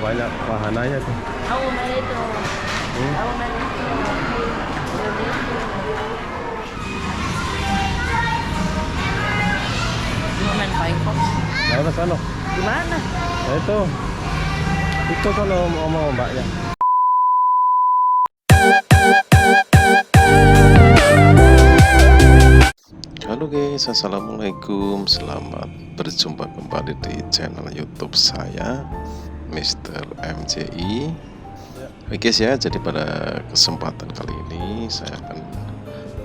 banyak wahananya tuh. Aku main itu. Aku main itu. Mau main Firefox. Nah, mas ano? Gimana? Nah, itu kalau mau mbaknya. Halo guys, assalamualaikum. Selamat berjumpa kembali di channel YouTube saya, Mr. MJI. Oke guys ya, jadi pada kesempatan kali ini saya akan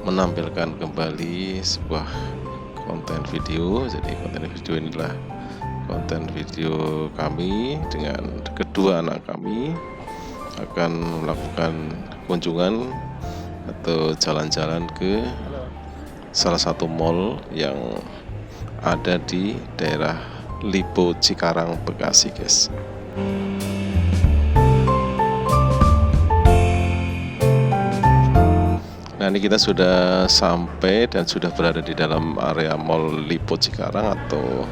menampilkan kembali sebuah konten video. Jadi konten video inilah konten video kami dengan kedua anak kami akan melakukan kunjungan atau jalan-jalan ke salah satu mall yang ada di daerah Lipo Cikarang, Bekasi guys. Nah, ini kita sudah sampai dan sudah berada di dalam area Mall Lipo Cikarang atau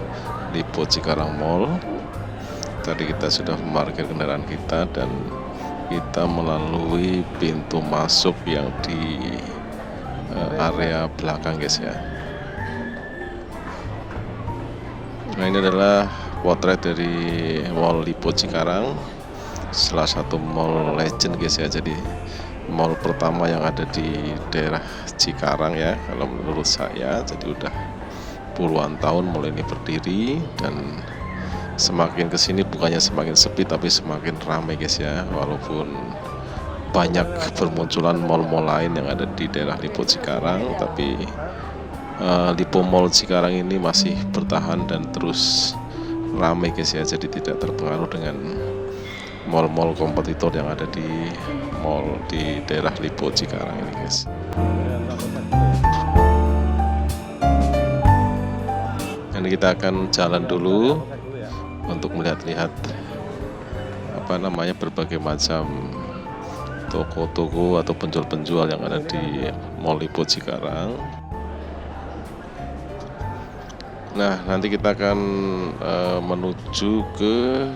Lipo Cikarang Mall. Tadi kita sudah memarkir kendaraan kita dan kita melalui pintu masuk yang di area belakang guys ya. Nah, ini adalah potret dari Mall Lipo Cikarang, salah satu mall legend guys ya. Jadi mall pertama yang ada di daerah Cikarang ya, kalau menurut saya. Jadi udah puluhan tahun mall ini berdiri dan semakin kesini bukannya semakin sepi tapi semakin ramai guys ya. Walaupun banyak bermunculan mall-mall lain yang ada di daerah Lipo Cikarang, tapi Lipo Mall Cikarang ini masih bertahan dan terus ramai guys ya. Jadi tidak terpengaruh dengan mall-mall kompetitor yang ada di mall di daerah Lipo Cikarang ini guys. Dan kita akan jalan dulu untuk melihat-lihat berbagai macam toko-toko atau penjual-penjual yang ada di Mall Lipo Cikarang. Nah, nanti kita akan menuju ke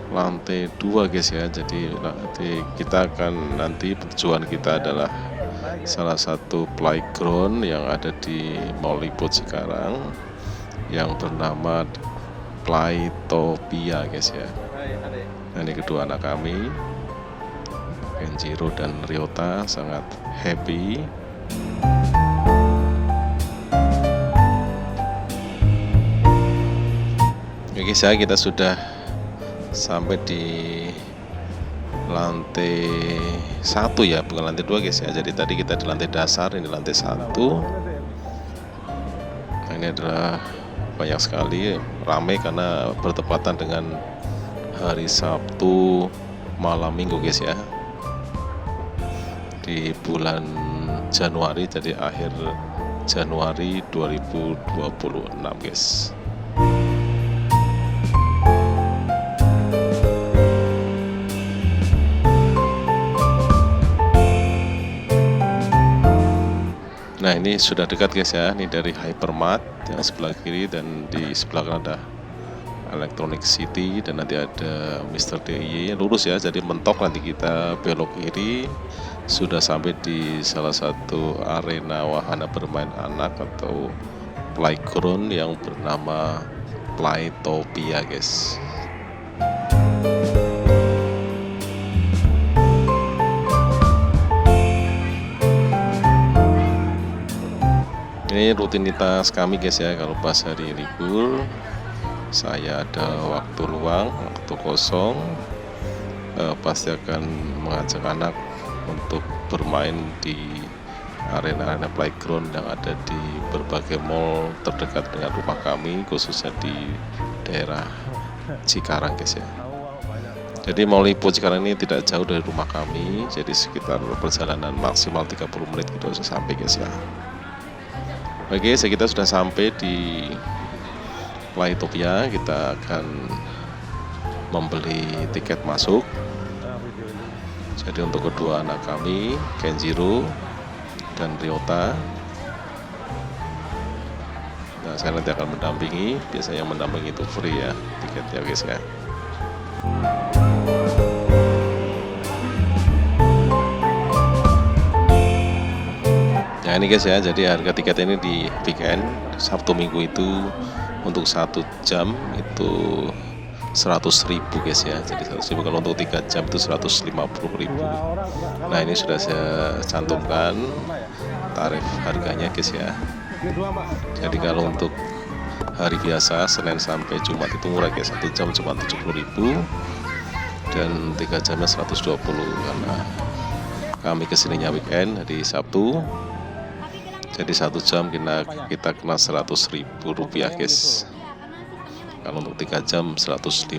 lantai 2 guys ya. Jadi nanti tujuan kita adalah salah satu playground yang ada di Mall Lipo Cikarang yang bernama Playtopia guys ya. Nah, ini kedua anak kami, Kenjiro dan Ryota, sangat happy. Oke guys ya, kita sudah sampai di lantai 1 ya, bukan lantai 2 guys ya. Jadi tadi kita di lantai dasar, ini lantai 1. Nah, ini adalah banyak sekali, ramai karena bertepatan dengan hari Sabtu malam minggu guys ya, di bulan Januari, jadi akhir Januari 2026 guys. Nah, ini sudah dekat guys ya, ini dari Hypermart yang sebelah kiri dan di sebelah kanan ada Electronic City dan nanti ada Mr. DIY lurus ya. Jadi mentok nanti kita belok kiri, sudah sampai di salah satu arena wahana bermain anak atau playground yang bernama Playtopia guys. Ini rutinitas kami guys ya, kalau pas hari libur saya ada waktu luang, waktu kosong, pasti akan mengajak anak untuk bermain di arena-arena playground yang ada di berbagai mall terdekat dengan rumah kami, khususnya di daerah Cikarang guys ya. Jadi Mall Lipo Cikarang ini tidak jauh dari rumah kami, jadi sekitar perjalanan maksimal 30 menit kita sudah sampai guys ya. Oke, kita sudah sampai di Playtopia. Kita akan membeli tiket masuk. Jadi untuk kedua anak kami, Kenjiro dan Ryota, nah saya nanti akan mendampingi. Biasanya yang mendampingi itu free ya tiketnya guys ya. Nah ini guys ya, jadi harga tiket ini di weekend Sabtu Minggu itu untuk 1 jam itu 100.000 guys ya. Jadi 100.000, kalau untuk 3 jam itu 150.000. Nah ini sudah saya cantumkan tarif harganya guys ya. Jadi kalau untuk hari biasa Senin sampai Jumat itu murah guys, 1 jam cuma 70.000 dan 3 jamnya 120, karena kami kesininya weekend di Sabtu. Jadi 1 jam kita kena 100.000 rupiah guys. Kalau untuk 3 jam 150.000.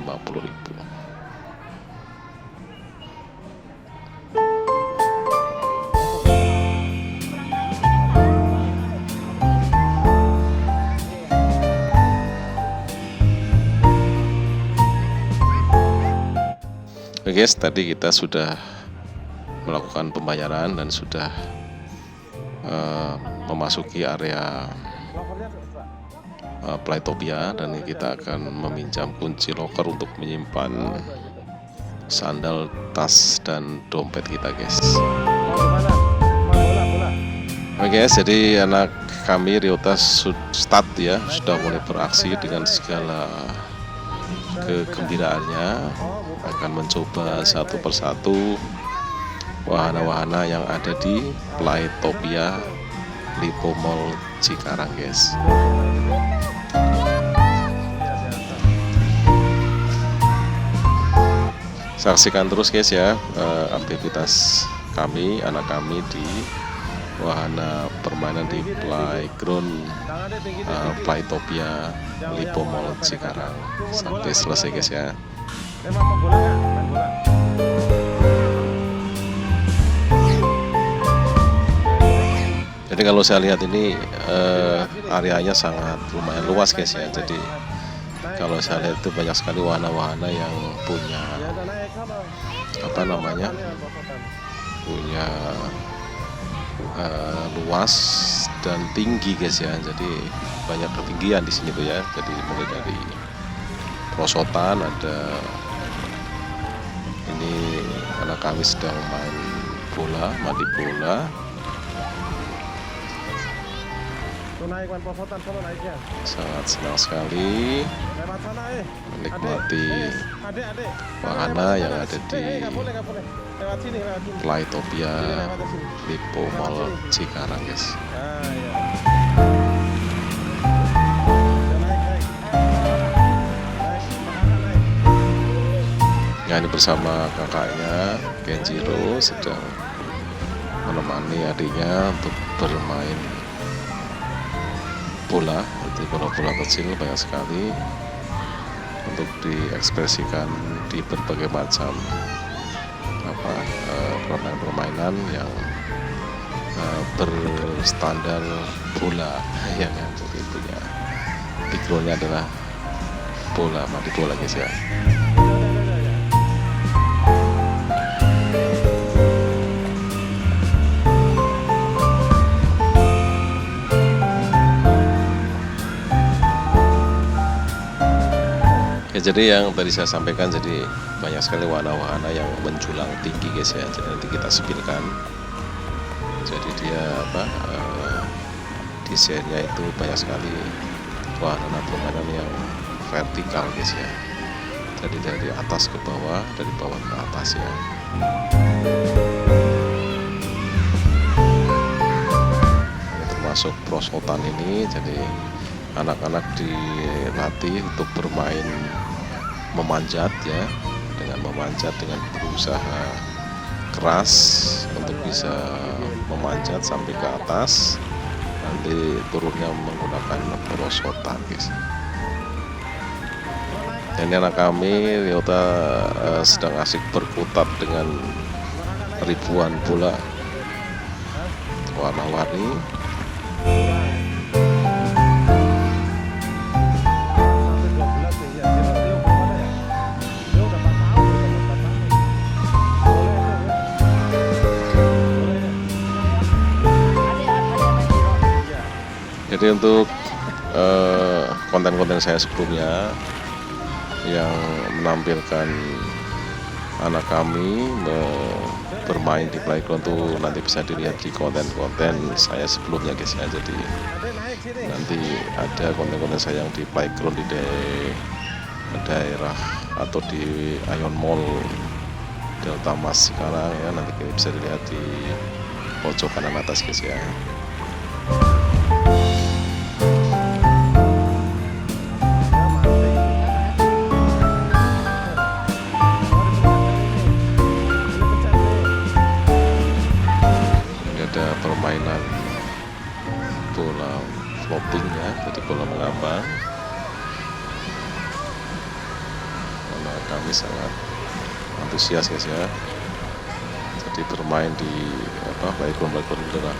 Oke guys, tadi kita sudah melakukan pembayaran dan sudah memasuki area Playtopia, dan kita akan meminjam kunci loker untuk menyimpan sandal, tas, dan dompet kita guys. Oke guys, jadi anak kami Ryota start ya, sudah mulai beraksi dengan segala kegembiraannya, akan mencoba satu persatu wahana-wahana yang ada di Playtopia Lippo Mall Cikarang guys. Saksikan terus guys ya aktivitas kami, anak kami di wahana permainan di playground Playtopia Lippo Mall Cikarang sampai selesai guys ya. Jadi kalau saya lihat ini areanya sangat lumayan luas guys ya. Jadi kalau saya lihat itu banyak sekali wahana-wahana yang punya punya luas dan tinggi guys ya. Jadi banyak ketinggian di sini tuh ya. Jadi mulai dari perosotan, ada ini anak kami sedang main bola, mandi bola. Sangat senang sekali menikmati wahana yang ada di Playtopia Lippo Mall Cikarang guys. Ya, ini bersama kakaknya Kenjiro sedang menemani adiknya untuk bermain bola. Itu bola-bola kecil banyak sekali untuk diekspresikan di berbagai macam permainan yang berstandar bola yang punya backgroundnya adalah bola, mandi bola guys ya. Ya, jadi yang tadi saya sampaikan, jadi banyak sekali wahana-wahana yang menjulang tinggi guys ya. Jadi nanti kita sepilkan. Jadi dia desainnya itu banyak sekali wahana permainan yang vertikal guys ya. Jadi dari atas ke bawah, dari bawah ke atas ya. Ini termasuk perosotan ini. Jadi anak-anak dilatih untuk bermain memanjat ya, dengan memanjat dengan berusaha keras untuk bisa memanjat sampai ke atas, nanti turunnya menggunakan perosotan guys. Dan ini anak kami Ryota sedang asik berkutat dengan ribuan bola warna-warni. Jadi untuk konten-konten saya sebelumnya yang menampilkan anak kami bermain di playground tuh nanti bisa dilihat di konten-konten saya sebelumnya guys ya. Jadi nanti ada konten-konten saya yang di playground di daerah atau di Ion Mall Delta Mas sekarang ya, nanti bisa dilihat di pojok kanan atas guys ya. Ini ada permainan bola floating ya, jadi bola mengambang. Karena kami sangat antusias guys ya, jadi bermain di playground adalah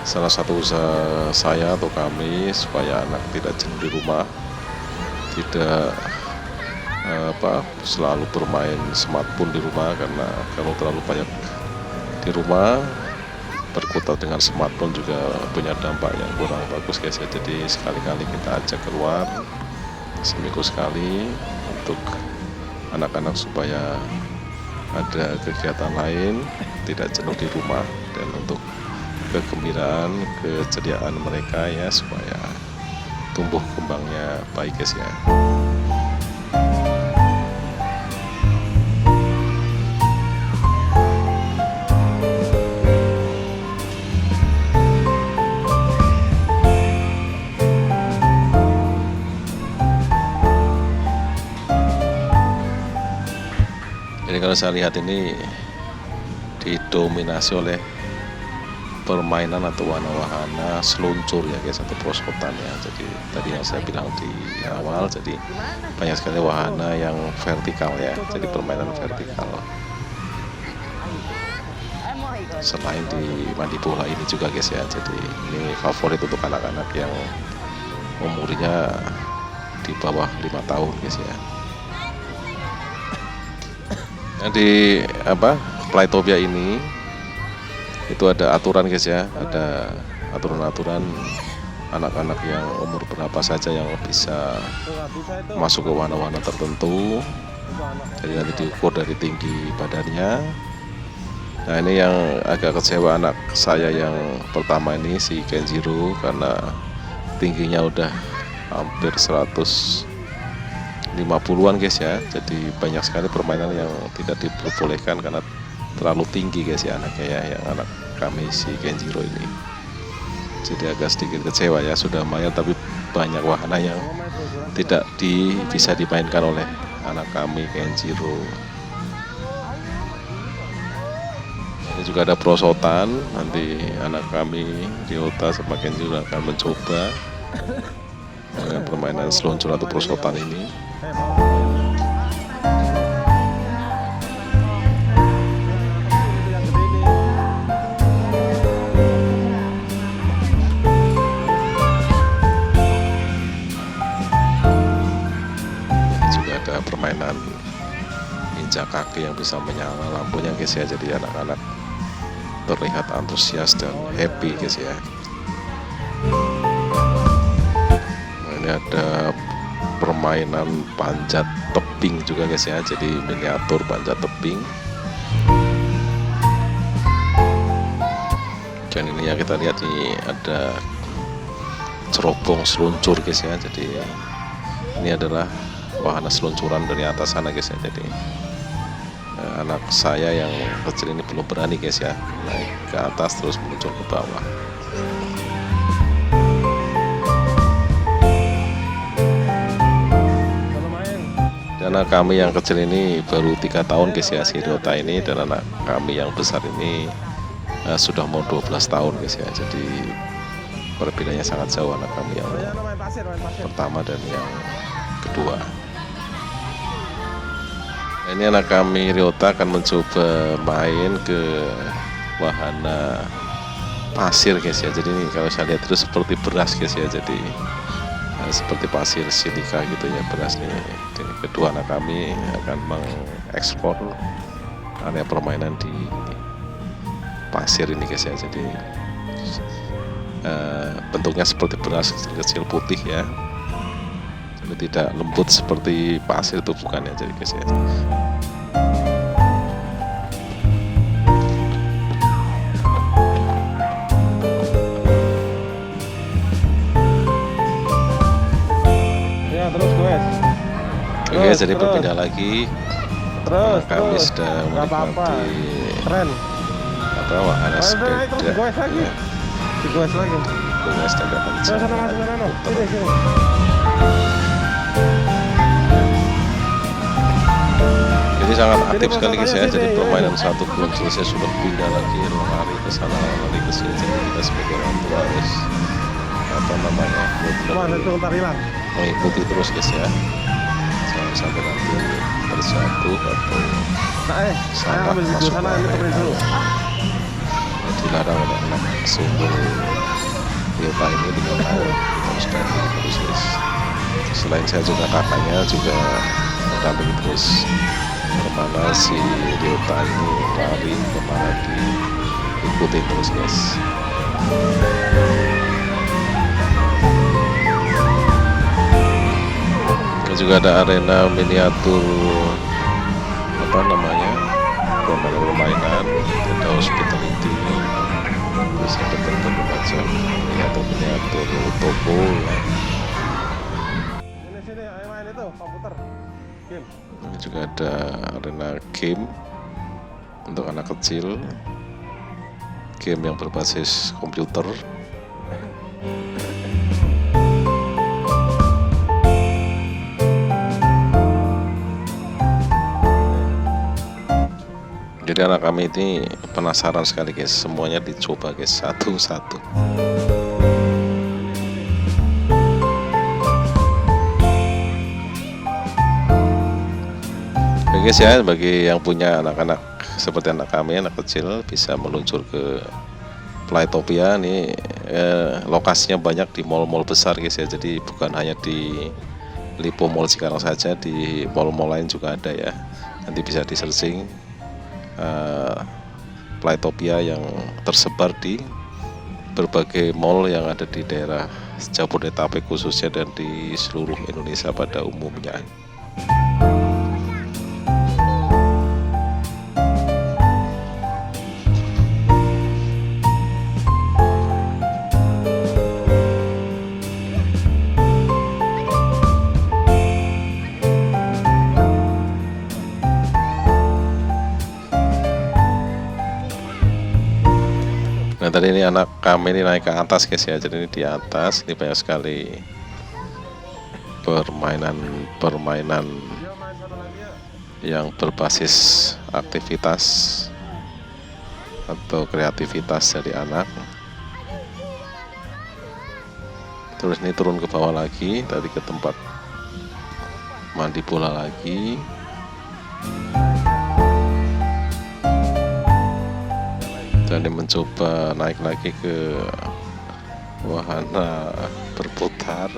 salah satu usaha saya atau kami supaya anak tidak jenuh di rumah, tidak selalu bermain smartphone di rumah, karena kalau terlalu banyak di rumah berkutat dengan smartphone juga punya dampak yang kurang bagus guys ya. Jadi sekali-kali kita ajak keluar seminggu sekali untuk anak-anak supaya ada kegiatan lain, tidak jenuh di rumah, dan untuk kegembiraan, keceriaan mereka ya, supaya tumbuh kembangnya baik guys ya. Jadi kalau saya lihat ini didominasi oleh permainan atau wahana-wahana seluncur ya guys, atau prosotan ya. Jadi tadi yang saya bilang di awal, jadi banyak sekali wahana yang vertikal ya, jadi permainan vertikal. Selain di mandi bola ini juga guys ya, jadi ini favorit untuk anak-anak yang umurnya di bawah 5 tahun guys ya. Nah, di Playtopia ini itu ada aturan guys ya, ada aturan-aturan anak-anak yang umur berapa saja yang bisa masuk ke wahana-wahana tertentu. Jadi nanti diukur dari tinggi badannya. Nah, ini yang agak kecewa anak saya yang pertama ini, si Kenjiro, karena tingginya udah hampir 150-an guys ya. Jadi banyak sekali permainan yang tidak diperbolehkan karena terlalu tinggi guys ya anaknya ya, yang anak kami si Kenjiro ini. Jadi agak sedikit kecewa ya, sudah main tapi banyak wahana yang tidak bisa dimainkan oleh anak kami Kenjiro. Ini juga ada perosotan, nanti anak kami Ryota sama Kenjiro akan mencoba permainan seluncur atau perosotan ini. Permainan injak kaki yang bisa menyala lampunya guys ya, jadi anak-anak terlihat antusias dan happy guys ya. Nah, ini ada permainan panjat tebing juga guys ya, jadi miniatur panjat tebing. Dan ini yang kita lihat ini ada cerobong seluncur guys ya, jadi ini adalah wahana seluncuran dari atas sana guys ya. Jadi anak saya yang kecil ini belum berani guys ya naik ke atas terus meluncur ke bawah. Dan anak kami yang kecil ini baru 3 tahun guys ya, si Ryota ini, dan anak kami yang besar ini sudah mau 12 tahun guys ya. Jadi perbedaannya sangat jauh anak kami yang pertama dan yang kedua. Ini anak kami Ryota akan mencoba main ke wahana pasir guys ya. Jadi ini kalau saya lihat itu seperti beras guys ya, jadi seperti pasir silika gitu ya, beras nih. Jadi kedua anak kami akan mengeksplor area permainan di pasir ini guys ya. Jadi bentuknya seperti beras kecil putih ya, jadi tidak lembut seperti pasir itu bukan ya, jadi guys ya. Oke, jadi berpindah lagi. Kami sedang nggak apa-apa, menikmati keren. apa wahana sepeda digoes lagi, ya, digoes lagi. dengan standar Sana masuk sana, sini sini. Jadi sangat aktif sekali guys ya. Jadi permainan satu belum selesai sudah pindah lagi, lari ke sana, lari ke sini. Jadi kita sebagai orang tua harus apa namanya Mana itu ntar hilang. mengikuti terus guys ya. Jangan sampai nanti terjatuh atau Nah, saya ambil di sana, ini temenin dulu. dilarang oleh anak sumber Biota ini dengan harus dari terus guys. Selain saya juga kakaknya juga mendampingi terus kemana si Biota ini lari, kemana diikuti terus guys. Ini juga ada arena miniatur apa namanya permainan, ada hospitality, terus ada berbagai macam miniatur toko ya. Sini, ayo main itu komputer game. Ini juga ada arena game untuk anak kecil, game yang berbasis komputer. Jadi anak kami ini penasaran sekali guys, semuanya dicoba guys satu-satu. Oke guys ya, bagi yang punya anak-anak seperti anak kami, anak kecil, bisa meluncur ke Flytopia. Nih lokasinya banyak di mall-mall besar guys ya, jadi bukan hanya di Lipo Mall Cikarang saja, di mall-mall lain juga ada ya. Nanti bisa di searching Flytopia yang tersebar di berbagai mall yang ada di daerah Jabodetabek khususnya dan di seluruh Indonesia pada umumnya. Nah tadi ini anak kami ini naik ke atas guys ya, jadi ini di atas ini banyak sekali permainan yang berbasis aktivitas atau kreativitas dari anak. Terus ini turun ke bawah lagi, tadi ke tempat mandi bola lagi. Dan mencoba naik lagi ke wahana berputar.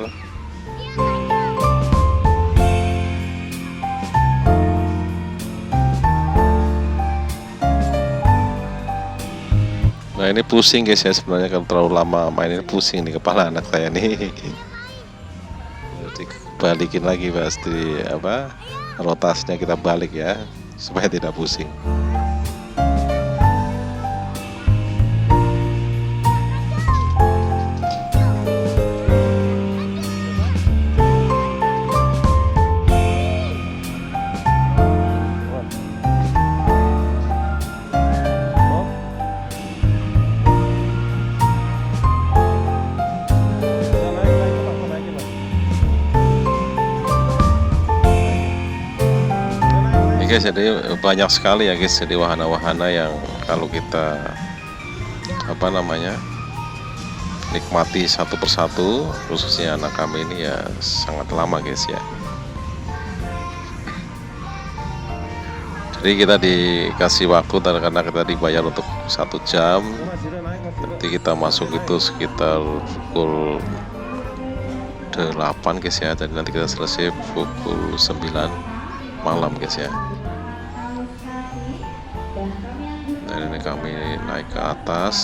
Nah ini pusing guys ya, sebenarnya kalau terlalu lama main ini pusing nih kepala anak saya nih. Jadi balikin lagi pasti apa rotasnya kita balik ya supaya tidak pusing. Guys, jadi banyak sekali ya guys, jadi wahana-wahana yang kalau kita apa namanya nikmati satu persatu, khususnya anak kami ini ya sangat lama guys ya. Jadi kita dikasih waktu karena kita dibayar untuk 1 jam, nanti kita masuk itu sekitar pukul 8 guys ya, jadi nanti kita selesai pukul 9 malam guys ya. Dan ini kami naik ke atas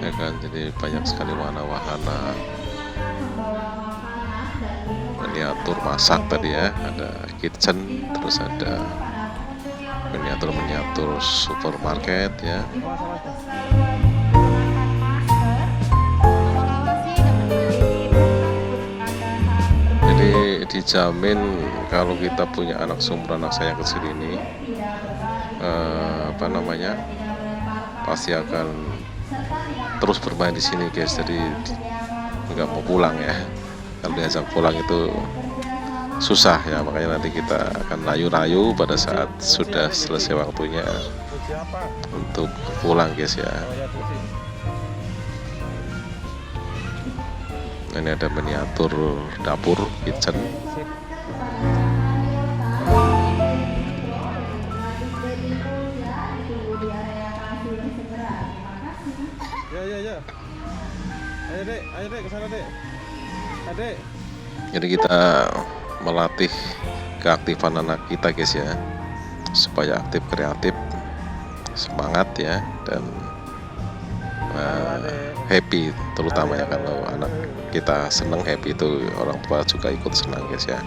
ya kan, jadi banyak sekali wahana-wahana miniatur masak tadi ya, ada kitchen, terus ada miniatur supermarket ya. Jadi dijamin kalau kita punya anak seumuran anak saya yang kecil ini, pasti akan terus bermain di sini guys. Jadi nggak mau pulang ya. Kalau diajak pulang itu susah ya, makanya nanti kita akan rayu-rayu pada saat sudah selesai waktunya Siapa? untuk pulang guys ya. Oh ya, kursi. Ini ada miniatur dapur kitchen. Sip. Ya. Ayo dek, kesana dek. Adek. Jadi kita melatih keaktifan anak kita guys ya, supaya aktif, kreatif, semangat ya, dan happy. Terutama ya, kalau anak kita senang, happy, itu orang tua juga ikut senang guys ya.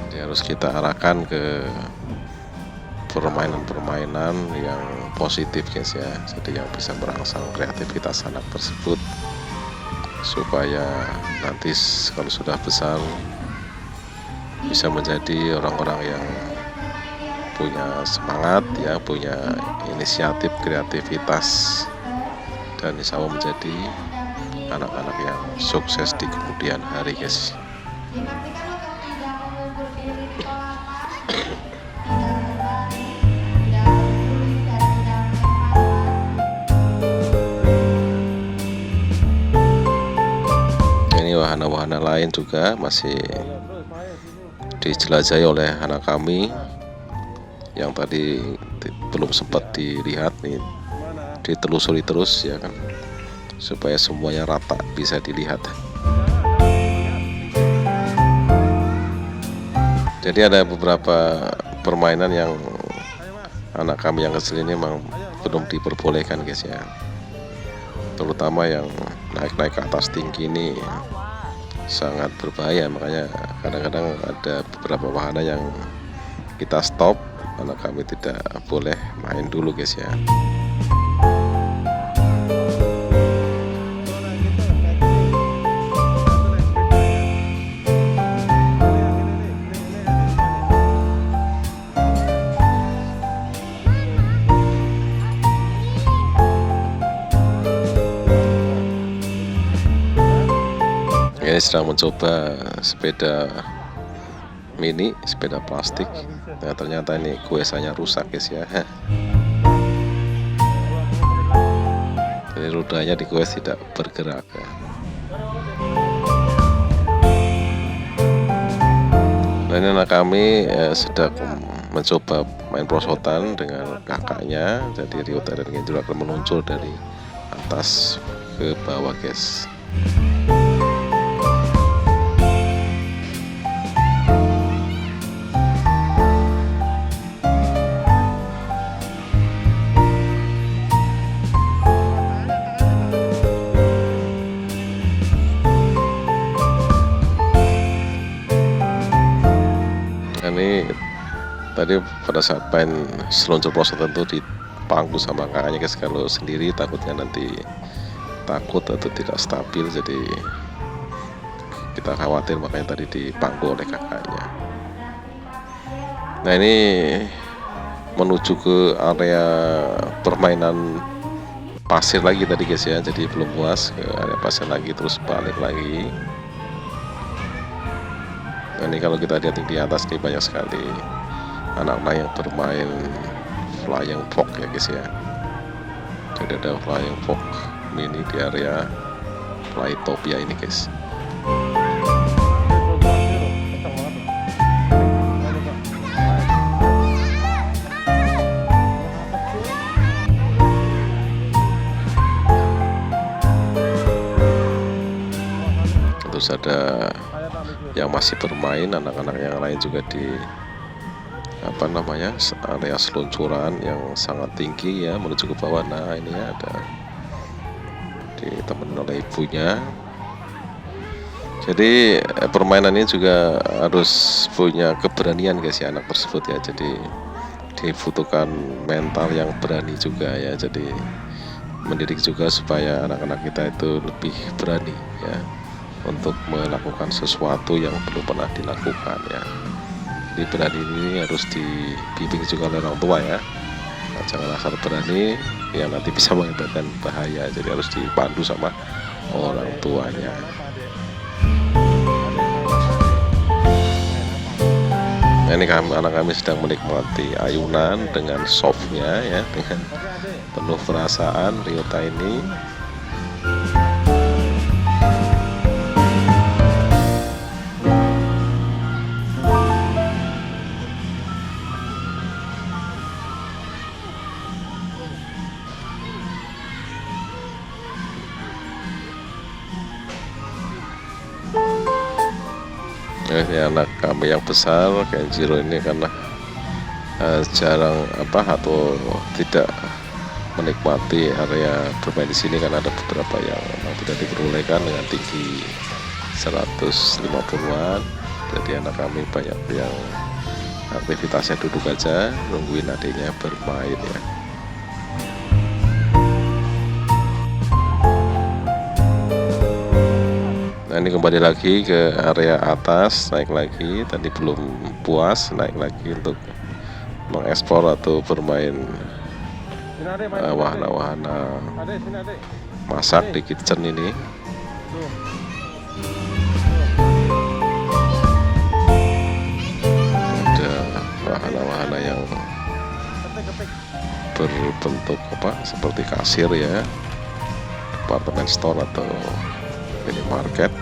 Jadi harus kita arahkan ke permainan-permainan yang positif guys ya, jadi yang bisa merangsang kreativitas anak tersebut, supaya nanti kalau sudah besar bisa menjadi orang-orang yang punya semangat ya, punya inisiatif, kreativitas, dan insya Allah menjadi anak-anak yang sukses di kemudian hari guys. Ini wahana-wahana lain juga masih dijelajahi oleh anak kami yang tadi belum sempat dilihat nih, ditelusuri terus ya kan, supaya semuanya rata bisa dilihat. Jadi ada beberapa permainan yang anak kami yang kecil ini memang belum diperbolehkan guys ya, terutama yang naik-naik ke atas tinggi ini sangat berbahaya. Makanya kadang-kadang ada beberapa wahana yang kita stop, anak kami tidak boleh main dulu guys ya. Ini sedang mencoba sepeda mini, sepeda plastik. Nah, ternyata ini kuesanya rusak guys ya. Jadi rodanya di kues tidak bergerak ya. Nah, ini anak kami sedang mencoba main prosotan dengan kakaknya. Jadi Ryota dan Genjiro akan meluncur dari atas ke bawah guys. Ini tadi pada saat main seluncur prosotan itu dipangku sama kakaknya guys. Kalau sendiri takutnya nanti takut atau tidak stabil, jadi kita khawatir, makanya tadi dipangku oleh kakaknya. Nah, ini menuju ke area permainan pasir lagi tadi guys ya, jadi belum puas, ke area pasir lagi terus balik lagi. Nah, ini kalau kita lihat di atas nih banyak sekali anak-anak yang bermain flying fox ya guys ya. Jadi ada flying fox mini di area Flytopia ini guys. Terus ada yang masih bermain, anak-anak yang lain juga di area seluncuran yang sangat tinggi ya, menuju ke bawah. Nah, ini ada ditemenin oleh ibunya. Jadi permainan ini juga harus punya keberanian guys ya, anak tersebut ya. Jadi dibutuhkan mental yang berani juga ya. Jadi mendidik juga supaya anak-anak kita itu lebih berani ya, untuk melakukan sesuatu yang belum pernah dilakukan ya. Jadi berani ini harus dibimbing juga oleh orang tua ya. Nah, jangan asal berani yang nanti bisa mengakibatkan bahaya, jadi harus dipandu sama orang tuanya. Nah, ini anak kami sedang menikmati ayunan dengan softnya ya, dengan penuh perasaan Ryota ini. Ini anak kami yang besar Kenjiro ini karena jarang atau tidak menikmati area bermain di sini, karena ada beberapa yang memang tidak diperbolehkan dengan tinggi 150-an. Jadi anak kami banyak yang aktivitasnya duduk aja nungguin adiknya bermain ya. Nah, ini kembali lagi ke area atas, naik lagi. Tadi belum puas, naik lagi untuk mengeksplor atau bermain wahana-wahana masak di kitchen ini. Ada wahana-wahana yang berbentuk seperti kasir ya, department store atau minimarket.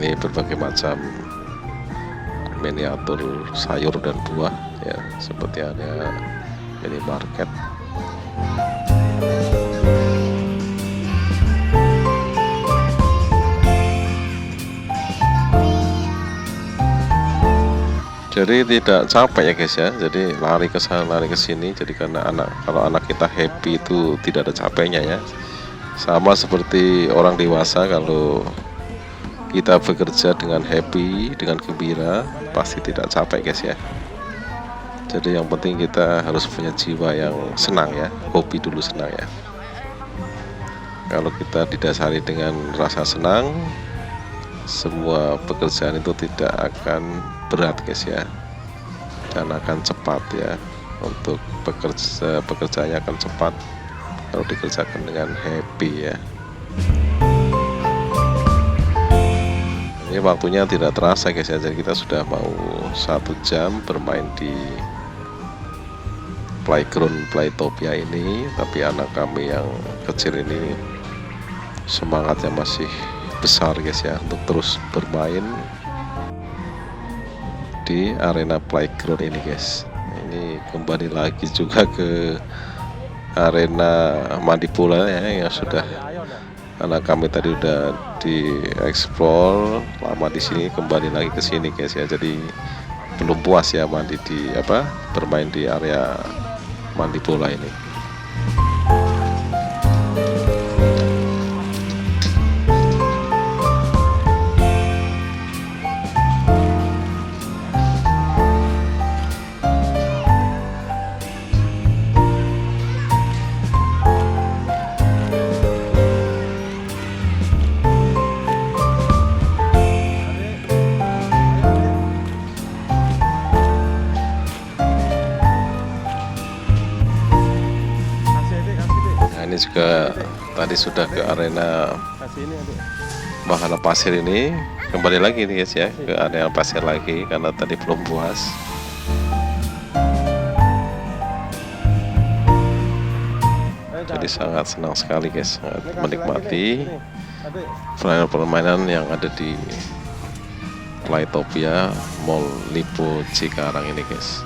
Ini berbagai macam miniatur sayur dan buah ya, seperti ada minimarket. Jadi tidak capek ya guys ya, jadi lari ke sana lari ke sini. Jadi karena kalau anak kita happy itu tidak ada capeknya ya. Sama seperti orang dewasa, kalau kita bekerja dengan happy, dengan gembira, pasti tidak capek guys ya. Jadi yang penting kita harus punya jiwa yang senang ya, hobi dulu senang ya. Kalau kita didasari dengan rasa senang, semua pekerjaan itu tidak akan berat guys ya, dan akan cepat ya. Untuk pekerjaannya akan cepat kalau dikerjakan dengan happy ya. Ini waktunya tidak terasa guys ya, jadi kita sudah mau 1 jam bermain di playground Playtopia ini. Tapi anak kami yang kecil ini semangatnya masih besar guys ya, untuk terus bermain di arena playground ini guys. Ini kembali lagi juga ke arena mandi bola ya, yang sudah anak kami tadi udah dieksplor lama di sini, kembali lagi ke sini guys ya. Jadi belum puas ya mandi di bermain di area mandi bola ini. Ini juga tadi sudah ke arena wahana pasir ini, kembali lagi nih guys ya, ke area pasir lagi karena tadi belum puas. Jadi sangat senang sekali guys, sangat menikmati permainan yang ada di Playtopia Mall Lippo Cikarang ini guys.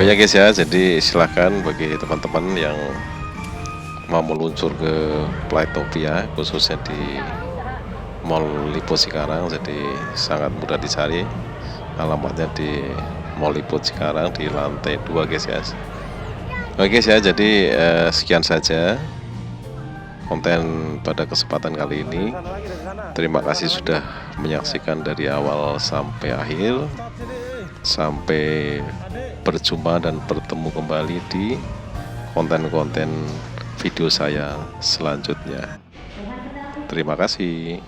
Oh ya guys ya, jadi silahkan bagi teman-teman yang mau meluncur ke Playtopia khususnya di Mall Lippo Cikarang, jadi sangat mudah dicari. Alamatnya di Mall Lippo Cikarang di lantai 2 guys ya. Oke guys ya, jadi sekian saja konten pada kesempatan kali ini. Sana lagi dari sana. Terima kasih sudah menyaksikan dari awal sampai akhir. Stop sini. Sampai berjumpa dan bertemu kembali di konten-konten video saya selanjutnya. Terima kasih.